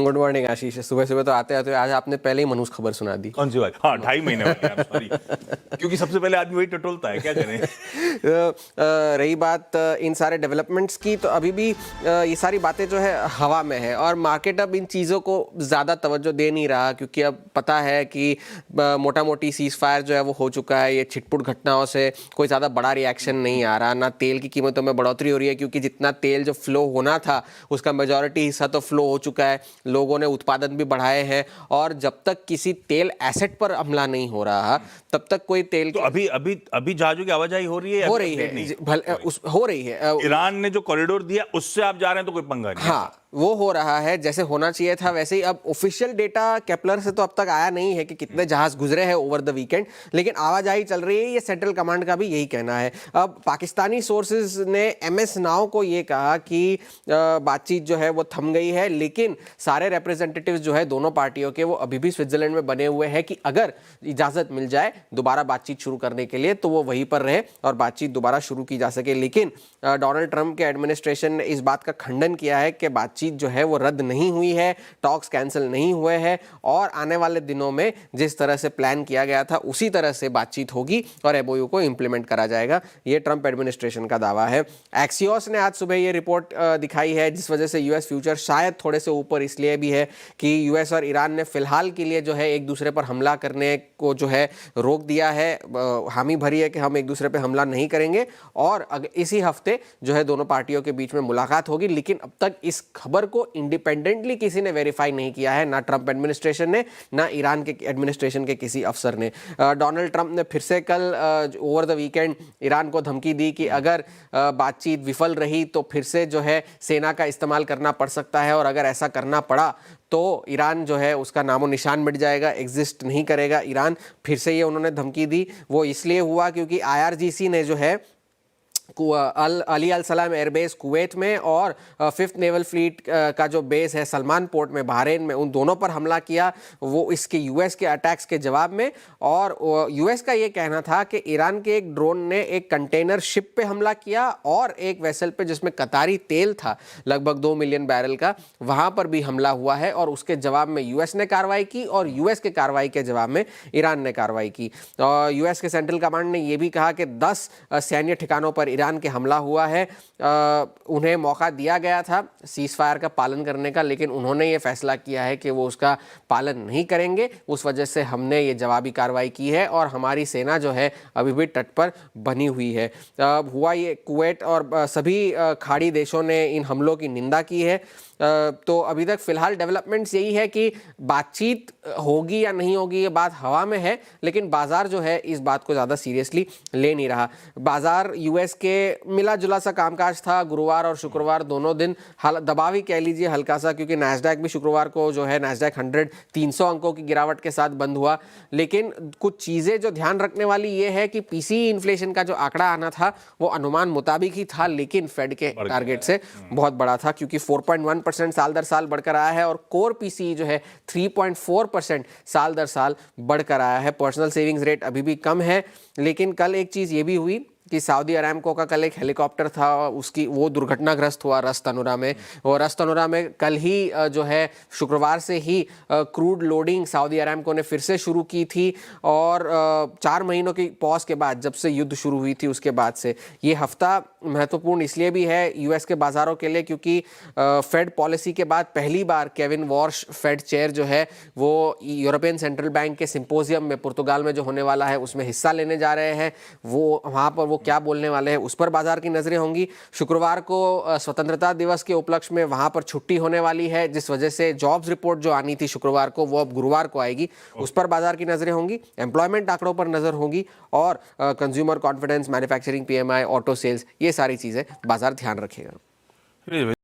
Good morning आशीष। सुबह सुबह तो आते आते आज आपने पहले ही मनहूस खबर सुना दी। कौन सी बात? हाँ, 2.5 महीने वाली, I'm sorry। क्योंकि सबसे पहले आदमी वही टटोलता है, क्या करें। रही बात इन सारे डेवलपमेंट्स की, तो अभी भी ये सारी बातें जो है हवा में है और मार्केट अब इन चीज़ों को ज़्यादा तवज्जो दे नहीं रहा, क्योंकि अब पता है कि मोटा मोटी सीज फायर जो है वो हो चुका है। ये छिटपुट घटनाओं से कोई ज़्यादा बड़ा रिएक्शन नहीं आ रहा, ना तेल की कीमतों में बढ़ोतरी हो रही है, क्योंकि जितना तेल जो फ्लो होना था उसका मेजॉरिटी हिस्सा तो फ्लो हो चुका है। लोगों ने उत्पादन भी बढ़ाए हैं और जब तक किसी तेल एसेट पर हमला नहीं हो रहा तब तक कोई तेल तो अभी जहाजों की आवाजाही हो रही है, हो रही है। ईरान ने जो कॉरिडोर दिया उससे आप जा रहे हैं तो कोई पंगा नहीं। हाँ, वो हो रहा है जैसे होना चाहिए था वैसे ही। अब ऑफिशियल डेटा केपलर से तो अब तक आया नहीं है कि कितने जहाज गुजरे हैं ओवर द वीकेंड, लेकिन आवाजाही चल रही है। ये सेंट्रल कमांड का भी यही कहना है। अब पाकिस्तानी सोर्सेज ने एमएस नाउ को ये कहा कि बातचीत जो है वो थम गई है, लेकिन सारे रिप्रेजेंटेटिव्स जो है दोनों पार्टियों के वो अभी भी स्विट्जरलैंड में बने हुए हैं कि अगर इजाजत मिल जाए दोबारा बातचीत शुरू करने के लिए तो वो वहीं पर रहे और बातचीत दोबारा शुरू की जा सके। लेकिन डोनाल्ड ट्रंप के एडमिनिस्ट्रेशन ने इस बात का खंडन किया है कि बातचीत जो है वो रद्द नहीं हुई है, टॉक्स कैंसिल नहीं हुए हैं और आने वाले दिनों में जिस तरह से प्लान किया गया था उसी तरह से बातचीत होगी और एमओयू को इंप्लीमेंट करा जाएगा। ये ट्रंप एडमिनिस्ट्रेशन का दावा है। एक्सियोस ने आज सुबह ये रिपोर्ट दिखाई है, जिस वजह से यूएस फ्यूचर शायद थोड़े से ऊपर इसलिए भी है कि यूएस और ईरान ने फिलहाल के लिए जो है एक दूसरे पर हमला करने को जो है रोक दिया है, हामी भरी है कि हम एक दूसरे पर हमला नहीं करेंगे और इसी हफ्ते जो है दोनों पार्टियों के बीच में मुलाकात होगी। लेकिन अब तक इस खबर को इंडिपेंडेंटली किसी ने वेरीफाई नहीं किया है, ना ट्रंप एडमिनिस्ट्रेशन ने ना ईरान के एडमिनिस्ट्रेशन के किसी अफसर ने। डोनाल्ड ट्रंप ने फिर से कल ओवर द वीकेंड ईरान को धमकी दी कि अगर बातचीत विफल रही तो फिर से जो है सेना का इस्तेमाल करना पड़ सकता है और अगर ऐसा करना पड़ा तो ईरान जो है उसका नामो निशान मिट जाएगा, एग्जिस्ट नहीं करेगा ईरान। फिर से ये उन्होंने धमकी दी। वो इसलिए हुआ क्योंकि आईआरजीसी ने जो है अली अल सलाम एयरबेस कुवैत में और फिफ्थ नेवल फ्लीट का जो बेस है सलमान पोर्ट में बहरीन में, उन दोनों पर हमला किया, वो इसके यूएस के अटैक्स के जवाब में। और यूएस का ये कहना था कि ईरान के एक ड्रोन ने एक कंटेनर शिप पे हमला किया और एक वेसल पे जिसमें कतारी तेल था लगभग 2 मिलियन बैरल का, वहां पर भी हमला हुआ है और उसके जवाब में यूएस ने कार्रवाई की और यूएस के कार्रवाई के जवाब में ईरान ने कार्रवाई की। यूएस के सेंट्रल कमांड ने यह भी कहा कि 10 सैन्य ठिकानों पर ईरान के हमला हुआ है। उन्हें मौका दिया गया था सीज फायर का पालन करने का, लेकिन उन्होंने ये फैसला किया है कि वो उसका पालन नहीं करेंगे। उस वजह से हमने ये जवाबी कार्रवाई की है और हमारी सेना जो है अभी भी तट पर बनी हुई है। हुआ ये कुवैत और सभी खाड़ी देशों ने इन हमलों की निंदा की है। तो अभी तक फिलहाल डेवलपमेंट्स यही है कि बातचीत होगी या नहीं होगी ये बात हवा में है, लेकिन बाजार जो है इस बात को ज़्यादा सीरियसली ले नहीं रहा। बाजार यूएस के मिला जुला सा कामकाज था गुरुवार और शुक्रवार दोनों दिन, दबावी कह लीजिए हल्का सा, क्योंकि नैस्डैक भी शुक्रवार को जो है नैस्डैक 100 300 अंकों की गिरावट के साथ बंद हुआ। लेकिन कुछ चीज़ें जो ध्यान रखने वाली ये है कि पीसीई इन्फ्लेशन का जो आंकड़ा आना था वो अनुमान मुताबिक ही था, लेकिन फेड के टारगेट से बहुत बड़ा था, क्योंकि 4.1% साल दर साल बढ़कर आया है और कोर पीसीई जो है 3.4% साल दर साल बढ़कर आया है। पर्सनल सेविंग्स रेट अभी भी कम है। लेकिन कल एक चीज़ ये भी हुई कि सऊदी अरामको का कल एक हेलीकॉप्टर था, उसकी वो दुर्घटनाग्रस्त हुआ रस तनुरा में। और रस तनुरा में कल ही जो है शुक्रवार से ही क्रूड लोडिंग सऊदी अरामको ने फिर से शुरू की थी और 4 महीनों की पॉज के बाद जब से युद्ध शुरू हुई थी उसके बाद से ये हफ्ता महत्वपूर्ण इसलिए भी है यूएस के बाज़ारों के लिए क्योंकि फेड पॉलिसी के बाद पहली बार केविन वॉर्श फेड चेयर जो है वो यूरोपियन सेंट्रल बैंक के सिंपोजियम में पुर्तगाल में जो होने वाला है उसमें हिस्सा लेने जा रहे हैं। वो वहाँ पर वो क्या बोलने वाले हैं उस पर बाजार की नजरें होंगी। शुक्रवार को स्वतंत्रता दिवस के उपलक्ष्य में वहां पर छुट्टी होने वाली है, जिस वजह से जॉब्स रिपोर्ट जो आनी थी शुक्रवार को वो अब गुरुवार को आएगी, उस पर बाजार की नजरें होंगी। एम्प्लॉयमेंट आंकड़ों पर नजर होगी और consumer confidence, manufacturing PMI, auto sales, ये सारी चीजें बाजार ध्यान रखेगा।